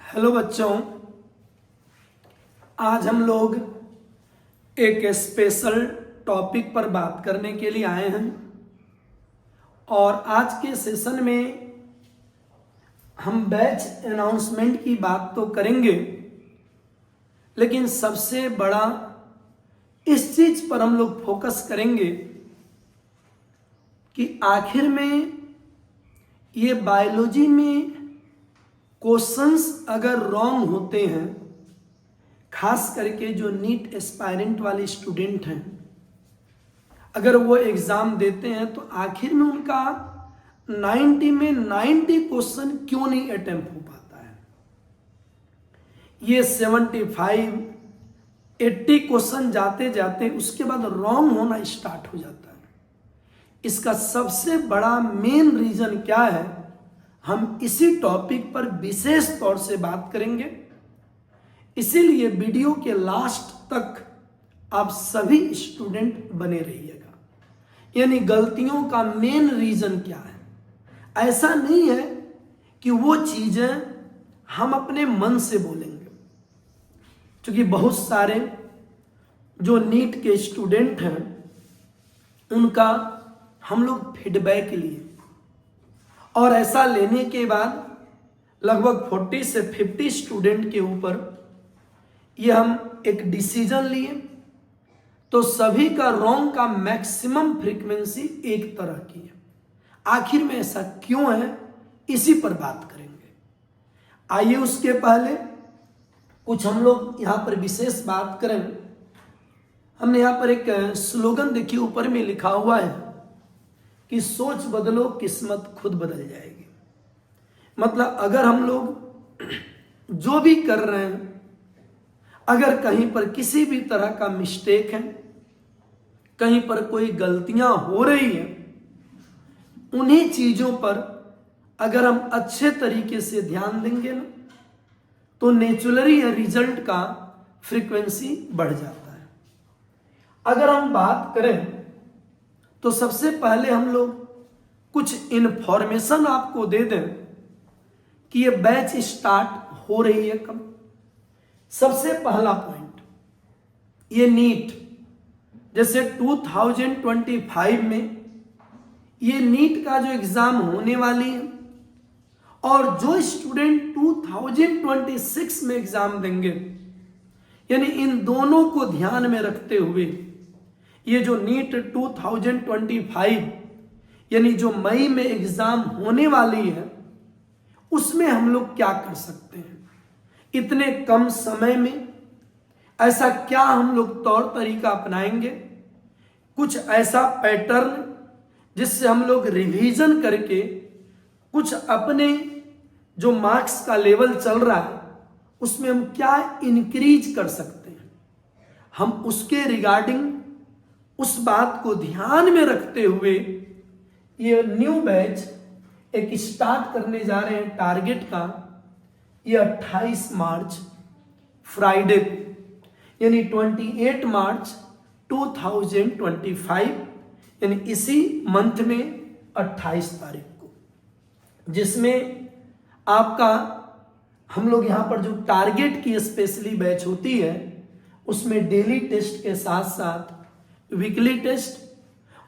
Hello बच्चों, आज हम लोग एक स्पेशल टॉपिक पर बात करने के लिए आए हैं और आज के सेशन में हम बैच अनाउंसमेंट की बात तो करेंगे, लेकिन सबसे बड़ा इस चीज पर हम लोग फोकस करेंगे कि आखिर में ये बायोलॉजी में क्वेश्चंस अगर रॉन्ग होते हैं, खास करके जो नीट एस्पायरेंट वाले स्टूडेंट हैं, अगर वो एग्जाम देते हैं तो आखिर में उनका 90 में 90 क्वेश्चन क्यों नहीं अटेम्प्ट हो पाता है। ये 75 80 क्वेश्चन जाते जाते उसके बाद रॉन्ग होना स्टार्ट हो जाता है। इसका सबसे बड़ा मेन रीजन क्या है, हम इसी टॉपिक पर विशेष तौर से बात करेंगे। इसीलिए वीडियो के लास्ट तक आप सभी स्टूडेंट बने रहिएगा। यानी गलतियों का मेन रीजन क्या है, ऐसा नहीं है कि वो चीजें हम अपने मन से बोलेंगे, क्योंकि बहुत सारे जो नीट के स्टूडेंट हैं उनका हम लोग फीडबैक लिए और ऐसा लेने के बाद लगभग 40 से 50 स्टूडेंट के ऊपर ये हम एक डिसीजन लिए, तो सभी का रॉन्ग का मैक्सिमम फ्रीक्वेंसी एक तरह की है। आखिर में ऐसा क्यों है, इसी पर बात करेंगे। आइए उसके पहले कुछ हम लोग यहां पर विशेष बात करें। हमने यहां पर एक स्लोगन देखिए, ऊपर में लिखा हुआ है कि सोच बदलो किस्मत खुद बदल जाएगी। मतलब अगर हम लोग जो भी कर रहे हैं, अगर कहीं पर किसी भी तरह का मिस्टेक है, कहीं पर कोई गलतियां हो रही हैं, उन्हीं चीजों पर अगर हम अच्छे तरीके से ध्यान देंगे ना, तो नेचुरली रिजल्ट का फ्रीक्वेंसी बढ़ जाता है। अगर हम बात करें तो सबसे पहले हम लोग कुछ इंफॉर्मेशन आपको दे दें कि ये बैच स्टार्ट हो रही है कब। सबसे पहला पॉइंट, ये नीट जैसे 2025 में ये नीट का जो एग्जाम होने वाली है, और जो स्टूडेंट 2026 में एग्जाम देंगे, यानी इन दोनों को ध्यान में रखते हुए ये जो नीट 2025 यानी जो मई में एग्जाम होने वाली है, उसमें हम लोग क्या कर सकते हैं। इतने कम समय में ऐसा क्या हम लोग तौर तरीका अपनाएंगे, कुछ ऐसा पैटर्न जिससे हम लोग रिवीजन करके कुछ अपने जो मार्क्स का लेवल चल रहा है उसमें हम क्या इंक्रीज कर सकते हैं, हम उसके रिगार्डिंग उस बात को ध्यान में रखते हुए ये न्यू बैच एक स्टार्ट करने जा रहे हैं। टारगेट का ये 28 मार्च फ्राइडे को, यानी 28 मार्च 2025, यानी इसी मंथ में 28 तारीख को, जिसमें आपका हम लोग यहाँ पर जो टारगेट की स्पेशली बैच होती है उसमें डेली टेस्ट के साथ साथ वीकली टेस्ट,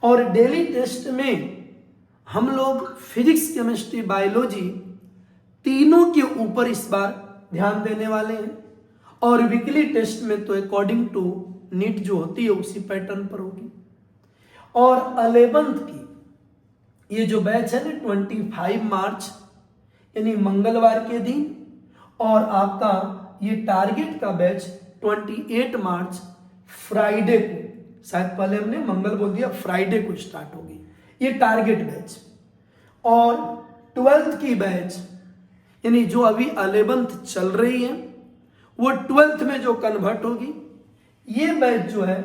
और डेली टेस्ट में हम लोग फिजिक्स, केमिस्ट्री, बायोलॉजी तीनों के ऊपर इस बार ध्यान देने वाले हैं। और वीकली टेस्ट में तो अकॉर्डिंग टू नीट जो होती है उसी पैटर्न पर होगी। और 11th की ये जो बैच है ना 25 मार्च यानी मंगलवार के दिन, और आपका ये टारगेट का बैच 28 मार्च फ्राइडे को, शायद पहले हमने मंगल बोल दिया, फ्राइडे को स्टार्ट होगी ये टारगेट बैच। और 12th की बैच यानी जो अभी 11th चल रही है वो 12th में जो कन्वर्ट होगी, ये बैच जो है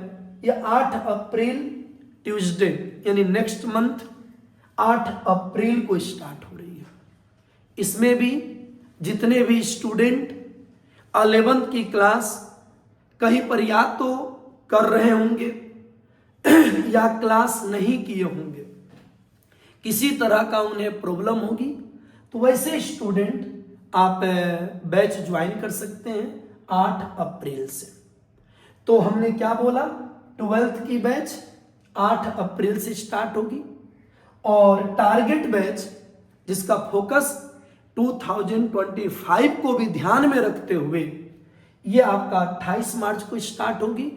ये 8 अप्रैल ट्यूसडे यानी नेक्स्ट मंथ 8 अप्रैल को स्टार्ट हो रही है। इसमें भी जितने भी स्टूडेंट 11th की क्लास कहीं पर या तो कर रहे होंगे या क्लास नहीं किए होंगे, किसी तरह का उन्हें प्रॉब्लम होगी, तो वैसे स्टूडेंट आप बैच ज्वाइन कर सकते हैं 8 अप्रैल से। तो हमने क्या बोला, 12th की बैच 8 अप्रैल से स्टार्ट होगी और टारगेट बैच जिसका फोकस 2025 को भी ध्यान में रखते हुए ये आपका 28 मार्च को स्टार्ट होगी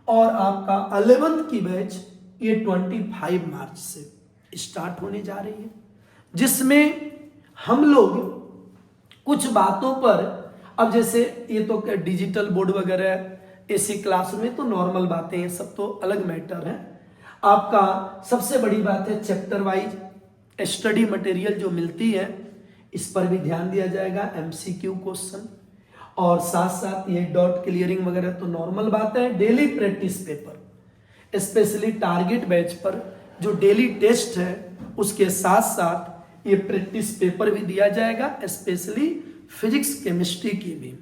और आपका 11th की बैच ये 25 मार्च से स्टार्ट होने जा रही है, जिसमें हम लोग कुछ बातों पर, अब जैसे ये तो डिजिटल बोर्ड वगैरह ऐसी क्लास में तो नॉर्मल बातें हैं, सब तो अलग मैटर है। आपका सबसे बड़ी बात है चैप्टर वाइज स्टडी मटेरियल जो मिलती है इस पर भी ध्यान दिया जाएगा, एमसीक्यू क्वेश्चन, और साथ साथ ये डॉट क्लियरिंग वगैरह तो नॉर्मल बात है। Daily practice paper specially target batch पर जो डेली टेस्ट है उसके साथ साथ ये प्रैक्टिस पेपर भी दिया जाएगा, स्पेशली फिजिक्स केमिस्ट्री की भी।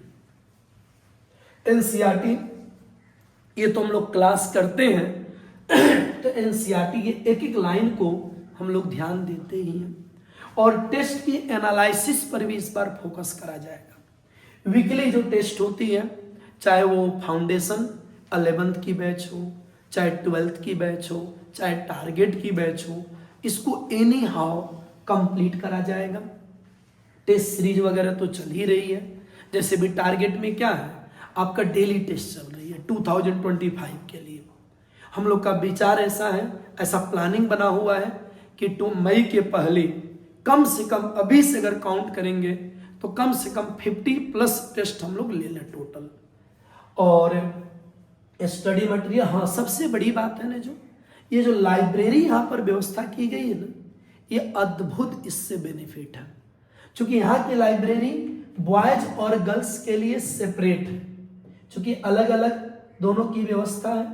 एनसीईआरटी ये तो हम लोग क्लास करते हैं तो एनसीईआरटी के एक एक लाइन को हम लोग ध्यान देते ही हैं और टेस्ट की एनालिसिस पर भी इस बार फोकस करा जाएगा। वीकली जो टेस्ट होती है, चाहे वो फाउंडेशन 11th की बैच हो, चाहे 12th की बैच हो, चाहे टारगेट की बैच हो, इसको एनी हाउ कंप्लीट करा जाएगा। टेस्ट सीरीज वगैरह तो चल ही रही है, जैसे भी टारगेट में क्या है आपका डेली टेस्ट चल रही है 2025 के लिए। हम लोग का विचार ऐसा है, ऐसा प्लानिंग बना हुआ है कि 2 मई के पहले कम से कम, अभी से अगर काउंट करेंगे तो कम से कम 50+ टेस्ट हम लोग ले लें टोटल। और स्टडी मटेरियल, हाँ सबसे बड़ी बात है ना, जो ये जो लाइब्रेरी यहाँ पर व्यवस्था की गई है ना, ये अद्भुत इससे बेनिफिट है, क्योंकि यहाँ की लाइब्रेरी बॉयज और गर्ल्स के लिए सेपरेट है, क्योंकि अलग अलग दोनों की व्यवस्था है।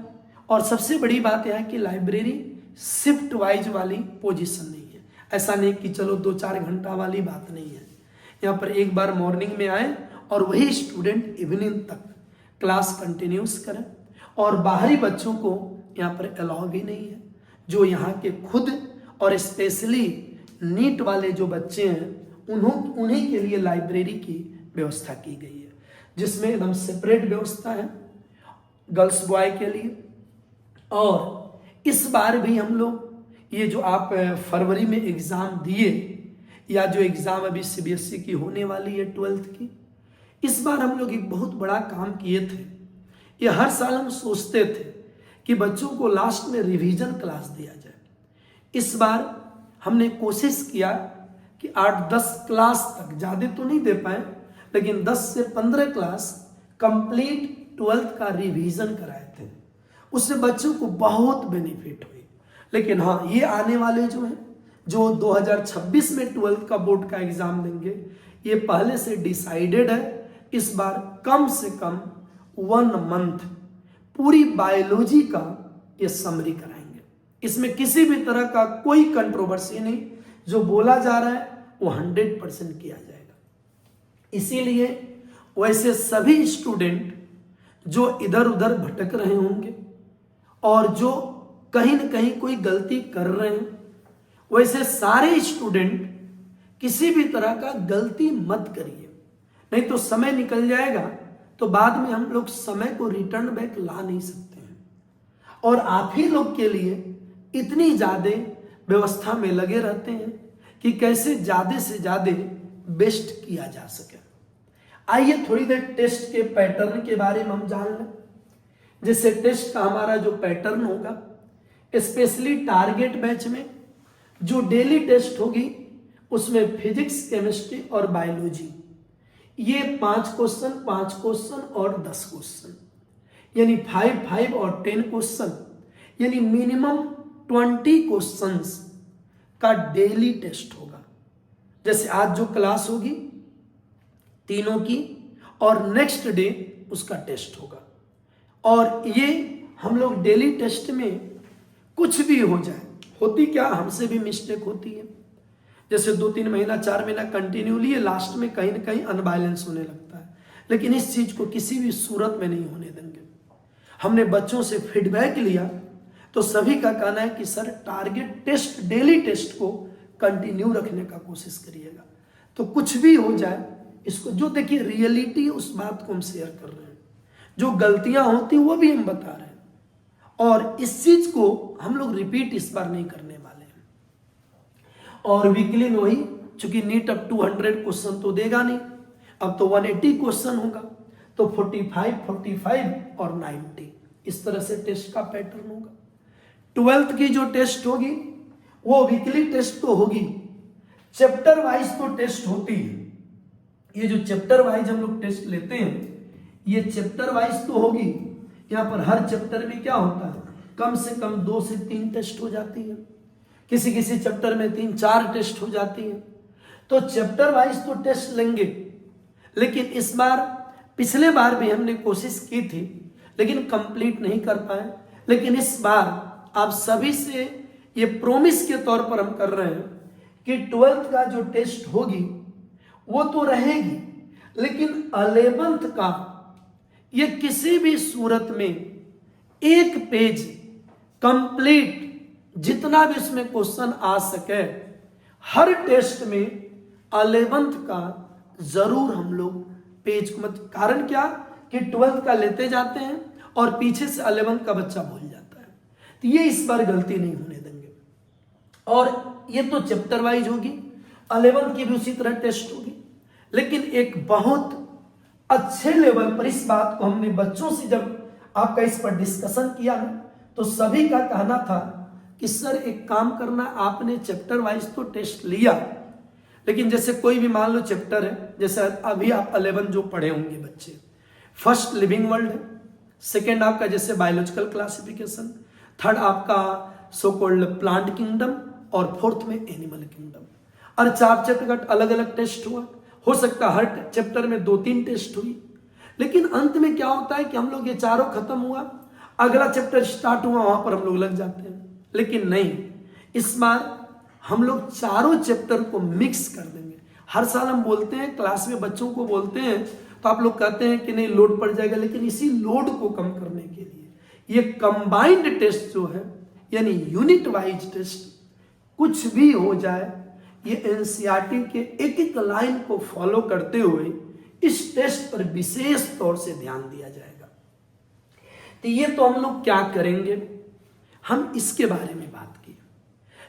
और सबसे बड़ी बात यह है कि लाइब्रेरी शिफ्ट वाइज वाली पोजीशन नहीं है, ऐसा नहीं कि चलो 2-4 घंटा वाली बात नहीं है। यहाँ पर एक बार मॉर्निंग में आए और वही स्टूडेंट इवनिंग तक क्लास कंटिन्यूस करें, और बाहरी बच्चों को यहाँ पर अलाउ भी नहीं है। जो यहाँ के खुद और स्पेशली नीट वाले जो बच्चे हैं उन्हीं के लिए लाइब्रेरी की व्यवस्था की गई है, जिसमें एकदम सेपरेट व्यवस्था है गर्ल्स बॉय के लिए। और इस बार भी हम लोग ये जो आप फरवरी में एग्ज़ाम दिए, या जो एग्ज़ाम अभी सीबीएसई की होने वाली है 12th की, इस बार हम लोग एक बहुत बड़ा काम किए थे। ये हर साल हम सोचते थे कि बच्चों को लास्ट में रिवीजन क्लास दिया जाए। इस बार हमने कोशिश किया कि 8-10 क्लास तक, ज़्यादा तो नहीं दे पाए, लेकिन 10 से 15 क्लास कंप्लीट 12th का रिवीजन कराए थे। उससे बच्चों को बहुत बेनिफिट हुई। लेकिन हाँ, ये आने वाले जो हैं, जो 2026 में 12th का बोर्ड का एग्ज़ाम देंगे, ये पहले से डिसाइडेड है। इस बार कम से कम 1 मंथ पूरी बायोलॉजी का ये समरी कराएंगे। इसमें किसी भी तरह का कोई कंट्रोवर्सी नहीं, जो बोला जा रहा है वो 100% किया जाएगा। इसीलिए वैसे सभी स्टूडेंट जो इधर उधर भटक रहे होंगे और जो कहीं न कहीं कोई गलती कर रहे हैं, वैसे सारे स्टूडेंट किसी भी तरह का गलती मत करिए, नहीं तो समय निकल जाएगा तो बाद में हम लोग समय को रिटर्न बैक ला नहीं सकते हैं। और आप ही लोग के लिए इतनी ज़्यादा व्यवस्था में लगे रहते हैं कि कैसे ज़्यादा से ज़्यादा बेस्ट किया जा सके। आइए थोड़ी देर टेस्ट के पैटर्न के बारे में हम जान लें। जैसे टेस्ट का हमारा जो पैटर्न होगा, स्पेशली टारगेट बैच में जो डेली टेस्ट होगी उसमें फिजिक्स, केमिस्ट्री और बायोलॉजी, ये 5 क्वेश्चन, 5 क्वेश्चन और 10 क्वेश्चन, यानी 5 और 10 क्वेश्चन, यानी मिनिमम 20 क्वेश्चंस का डेली टेस्ट होगा। जैसे आज जो क्लास होगी तीनों की, और नेक्स्ट डे उसका टेस्ट होगा। और ये हम लोग डेली टेस्ट में कुछ भी हो जाए, होती क्या, हमसे भी मिस्टेक होती है। जैसे 2-3 महीना 4 महीना कंटिन्यू लिए, लास्ट में कहीं ना कहीं अनबैलेंस होने लगता है, लेकिन इस चीज को किसी भी सूरत में नहीं होने देंगे। हमने बच्चों से फीडबैक लिया तो सभी का कहना है कि sir target test, daily test को कंटिन्यू रखने का कोशिश करिएगा। तो कुछ भी हो जाए इसको, जो देखिए रियलिटी उस बात को हम शेयर कर रहे हैं, जो गलतियां होती वो भी हम बता रहे हैं, और इस चीज को हम लोग रिपीट इस बार नहीं करने वाले हैं। और वीकली में वही, चूंकि नीट अब 200 क्वेश्चन तो देगा नहीं, अब तो 180 क्वेश्चन होगा, तो 45, 45 और 90 इस तरह से टेस्ट का पैटर्न होगा। 12th की जो टेस्ट होगी वो वीकली टेस्ट तो होगी, चैप्टर वाइज तो टेस्ट होती है। ये जो चैप्टर वाइज हम लोग टेस्ट लेते हैं, ये चैप्टर वाइज तो होगी। यहाँ पर हर चैप्टर में क्या होता है, कम से कम 2 से 3 टेस्ट हो जाती है, किसी किसी चैप्टर में 3-4 टेस्ट हो जाती है। तो चैप्टर वाइज तो टेस्ट लेंगे, लेकिन इस बार, पिछले बार भी हमने कोशिश की थी लेकिन कंप्लीट नहीं कर पाए, लेकिन इस बार आप सभी से ये प्रॉमिस के तौर पर हम कर रहे हैं कि 12th का जो टेस्ट होगी वो तो रहेगी, लेकिन 11th का ये किसी भी सूरत में एक पेज कंप्लीट, जितना भी उसमें क्वेश्चन आ सके, हर टेस्ट में 11th का जरूर हम लोग पेज को मत, कारण क्या कि 12th का लेते जाते हैं और पीछे से 11th का बच्चा भूल जाता है, तो ये इस बार गलती नहीं होने देंगे। और ये तो चैप्टर वाइज होगी, 11th की भी उसी तरह टेस्ट होगी, लेकिन एक बहुत अच्छे लेवल पर इस बात को हमने बच्चों से जब आपका इस पर डिस्कशन किया ना, तो सभी का कहना था कि सर एक काम करना, आपने चैप्टर वाइज तो टेस्ट लिया, लेकिन जैसे कोई भी मान लो चैप्टर है, जैसे अभी आप 11 जो पढ़े होंगे बच्चे, फर्स्ट लिविंग वर्ल्ड है, सेकेंड आपका जैसे बायोलॉजिकल क्लासिफिकेशन, थर्ड आपका सो कॉल्ड प्लांट किंगडम, और फोर्थ में एनिमल किंगडम। और 4 चैप्टर का अलग अलग टेस्ट हुआ, हो सकता है हर चैप्टर में 2-3 टेस्ट हुई, लेकिन अंत में क्या होता है कि हम लोग ये चारों खत्म हुआ, अगला चैप्टर स्टार्ट हुआ, वहां पर हम लोग लग जाते हैं। लेकिन नहीं, इस बार हम लोग चारों चैप्टर को मिक्स कर देंगे। हर साल हम बोलते हैं, क्लास में बच्चों को बोलते हैं, तो आप लोग कहते हैं कि नहीं लोड पड़ जाएगा, लेकिन इसी लोड को कम करने के लिए ये कंबाइंड टेस्ट जो है, यानी यूनिट वाइज टेस्ट, कुछ भी हो जाए, ये एनसीईआरटी के एक एक लाइन को फॉलो करते हुए इस टेस्ट पर विशेष तौर से ध्यान दिया जाएगा। तो ये तो हम लोग क्या करेंगे, हम इसके बारे में बात की,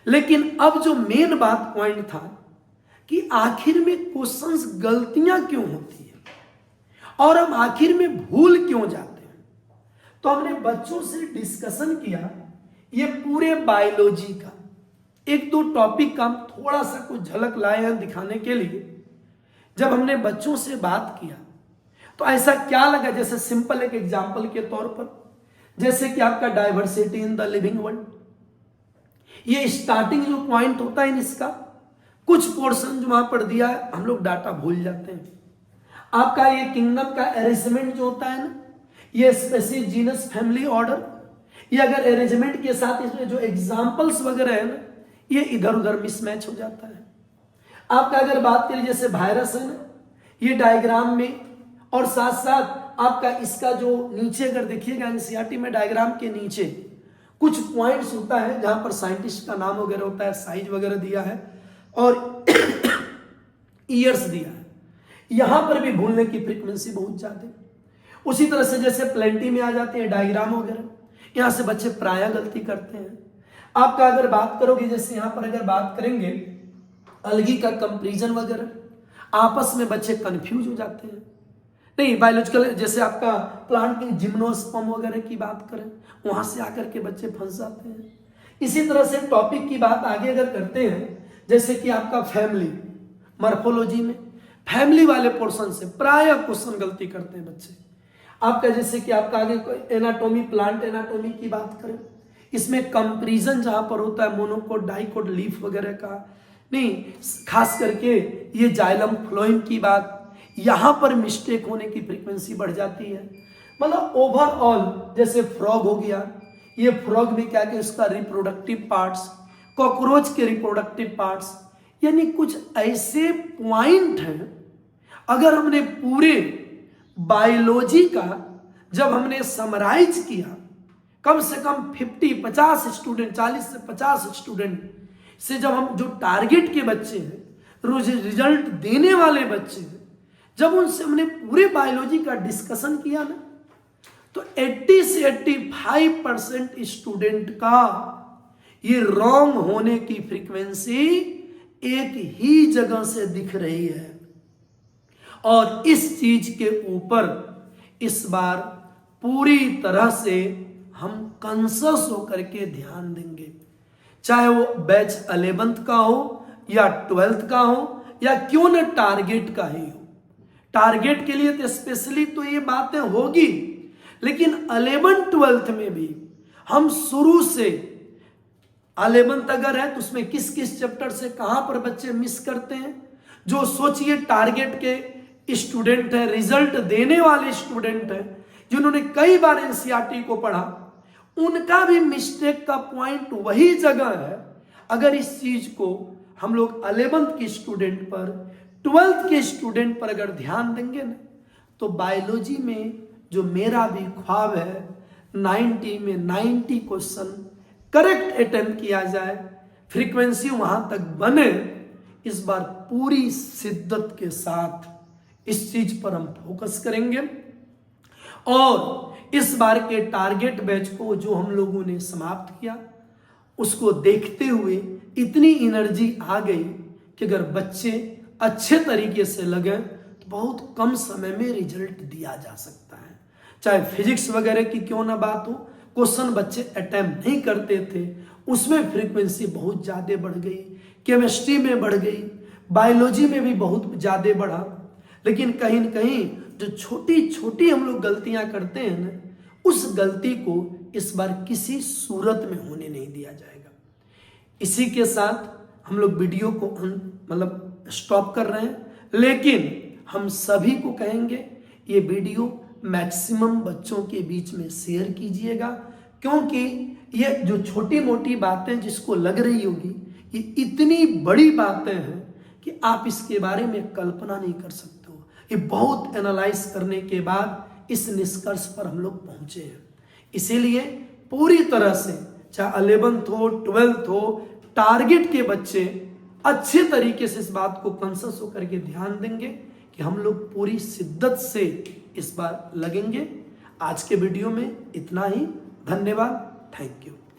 लेकिन अब जो मेन बात पॉइंट था कि आखिर में क्वेश्चंस गलतियां क्यों होती है और हम आखिर में भूल क्यों जाते हैं, तो हमने बच्चों से डिस्कशन किया ये पूरे बायोलॉजी का 1-2 टॉपिक का हम थोड़ा सा कुछ झलक लाए हैं दिखाने के लिए। जब हमने बच्चों से बात किया तो ऐसा क्या लगा, जैसे सिंपल एक एग्जांपल के तौर पर, जैसे कि आपका diversity in the living world, ये स्टार्टिंग जो पॉइंट होता है इसका, कुछ पोर्शन जो वहां पर दिया है हम लोग डाटा भूल जाते हैं। आपका ये किंगडम का अरेंजमेंट जो होता है ना, ये स्पेसीज, जीनस, फैमिली, ऑर्डर, ये अगर अरेंजमेंट के साथ इसमें जो एग्जांपल्स वगैरह है ना, ये इधर उधर मिसमैच हो जाता है। आपका अगर बात करें जैसे वायरस है ना, ये डायग्राम में, और साथ साथ आपका इसका जो नीचे अगर देखिएगा एनसीईआरटी में डायग्राम के नीचे कुछ पॉइंट्स होता है जहां पर साइंटिस्ट का नाम वगैरह होता है, साइज वगैरह दिया है और ईयर्स दिया है, यहां पर भी भूलने की फ्रीक्वेंसी बहुत ज्यादा है। उसी तरह से जैसे प्लेंटी में आ जाते हैं डायग्राम वगैरह, यहां से बच्चे प्राय गलती करते हैं। आपका अगर बात करोगे, जैसे यहां पर अगर बात करेंगे अलगी का कंपैरिजन वगैरह, आपस में बच्चे कंफ्यूज हो जाते हैं। नहीं, बायोलॉजिकल जैसे आपका प्लांट की जिम्नोस्पर्म वगैरह की बात करें, वहां से आकर के बच्चे फंस जाते हैं। इसी तरह से टॉपिक की बात आगे अगर करते हैं, जैसे कि आपका फैमिली, मॉर्फोलॉजी में फैमिली वाले पोर्शन से प्राय क्वेश्चन गलती करते हैं बच्चे। आपका जैसे कि आपका आगे एनाटॉमी, प्लांट एनाटॉमी की बात करें, इसमें कंपैरिजन जहां पर होता है मोनोकोट, डाइकोट, लीफ वगैरह का, नहीं खास करके ये जाइलम फ्लोएम की बात, यहां पर मिस्टेक होने की फ्रीक्वेंसी बढ़ जाती है। मतलब ओवरऑल जैसे फ्रॉग हो गया, ये फ्रॉग में क्या कि उसका रिप्रोडक्टिव पार्ट्स, कॉकरोच के रिप्रोडक्टिव पार्ट्स, यानी कुछ ऐसे पॉइंट हैं, अगर हमने पूरे बायोलॉजी का जब हमने समराइज किया, कम से कम 50 स्टूडेंट, 40 से 50 स्टूडेंट से जब हम जो टारगेट के बच्चे हैं, रोज रिजल्ट देने वाले बच्चे हैं, जब उनसे हमने पूरे बायोलॉजी का डिस्कशन किया ना, तो 80 से 85% स्टूडेंट का ये रॉन्ग होने की फ्रीक्वेंसी एक ही जगह से दिख रही है। और इस चीज के ऊपर इस बार पूरी तरह से हम कंसस होकर के ध्यान देंगे, चाहे वो बैच 11th का हो या 12th का हो या क्यों ना टारगेट का ही हो। टारगेट के लिए तो स्पेशली तो ये बातें होगी, लेकिन 11th-12th में भी हम शुरू से 11th अगर है तो उसमें किस किस चैप्टर से कहां पर बच्चे मिस करते हैं, जो सोचिए टारगेट के स्टूडेंट है, रिजल्ट देने वाले स्टूडेंट है, जिन्होंने कई बार एनसीईआरटी को पढ़ा, उनका भी मिस्टेक का पॉइंट वही जगह है। अगर इस चीज को हम लोग 11th के स्टूडेंट पर, 12th के स्टूडेंट पर अगर ध्यान देंगे ना, तो बायोलॉजी में जो मेरा भी ख्वाब है 90 में 90 क्वेश्चन करेक्ट अटेम्प्ट किया जाए, फ्रीक्वेंसी वहां तक बने, इस बार पूरी शिद्दत के साथ इस चीज पर हम फोकस करेंगे। और इस बार के टारगेट बैच को जो हम लोगों ने समाप्त किया, उसको देखते हुए इतनी एनर्जी आ गई कि अगर बच्चे अच्छे तरीके से लगे तो बहुत कम समय में रिजल्ट दिया जा सकता है। चाहे फिजिक्स वगैरह की क्यों ना बात हो, क्वेश्चन बच्चे अटेम्प्ट नहीं करते थे, उसमें फ्रीक्वेंसी बहुत ज़्यादा बढ़ गई, केमिस्ट्री में बढ़ गई, बायोलॉजी में भी बहुत ज़्यादा बढ़ा। लेकिन कहीं न कहीं जो छोटी छोटी हम लोग गलतियां करते हैं ना, उस गलती को इस बार किसी सूरत में होने नहीं दिया जाएगा। इसी के साथ हम लोग वीडियो को मतलब स्टॉप कर रहे हैं, लेकिन हम सभी को कहेंगे ये वीडियो मैक्सिमम बच्चों के बीच में शेयर कीजिएगा, क्योंकि ये जो छोटी मोटी बातें जिसको लग रही होगी, ये इतनी बड़ी बातें हैं कि आप इसके बारे में कल्पना नहीं कर सकते हो। ये बहुत एनालाइज करने के बाद इस निष्कर्ष पर हम लोग पहुंचे हैं। इसीलिए पूरी तरह से चाहे 11th हो 12th हो, टारगेट के बच्चे अच्छे तरीके से इस बात को कंसस होकर के ध्यान देंगे कि हम लोग पूरी शिद्दत से इस बार लगेंगे। आज के वीडियो में इतना ही। धन्यवाद। Thank you.